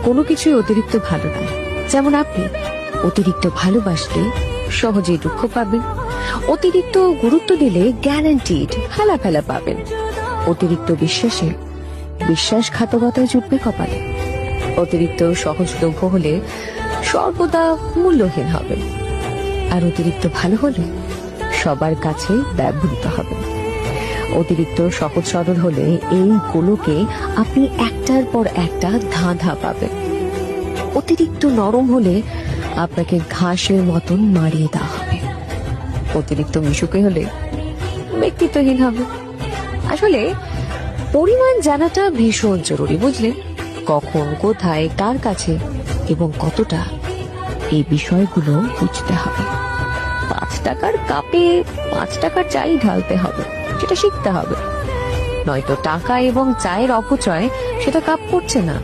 কোনো কিছুই অতিরিক্ত ভালো না। যেমন আপনি অতিরিক্ত ভালোবাসলে সহজেই দুঃখ পাবেন, অতিরিক্ত গুরুত্ব দিলে গ্যারান্টিড ফেলা ফেলা পাবেন, অতিরিক্ত বিশ্বাসে বিশ্বাসঘাতকতায় জুটবে কপালে, অতিরিক্ত সহজলভ্য হলে সর্বদা মূল্যহীন হবে, আর অতিরিক্ত ভালো হলে সবার কাছে ব্যবহৃত হবে। অতিরিক্ত সহজ সরল হলে এই গোলকে আপনি একটার পর একটা ধাঁধা পাবেন। অতিরিক্ত নরম হলে আপনাকে ঘাসের মতন মারিয়ে দেওয়া হবে। অতিরিক্ত মিশুকে হলে ব্যক্তিত্বহীন হবে। আসলে পরিমাণ জানাটা ভীষণ জরুরি, বুঝলেন? কখন, কোথায়, কার কাছে এবং কতটা, এই বিষয়গুলো বুঝতে হবে। 5 টাকার কাপে 5 টাকার চাই ঢালতে হবে, সেটা শিখতে হবে। নয়তো টাকা এবং চায়ের অপচয় সেটা কাপ করছে না,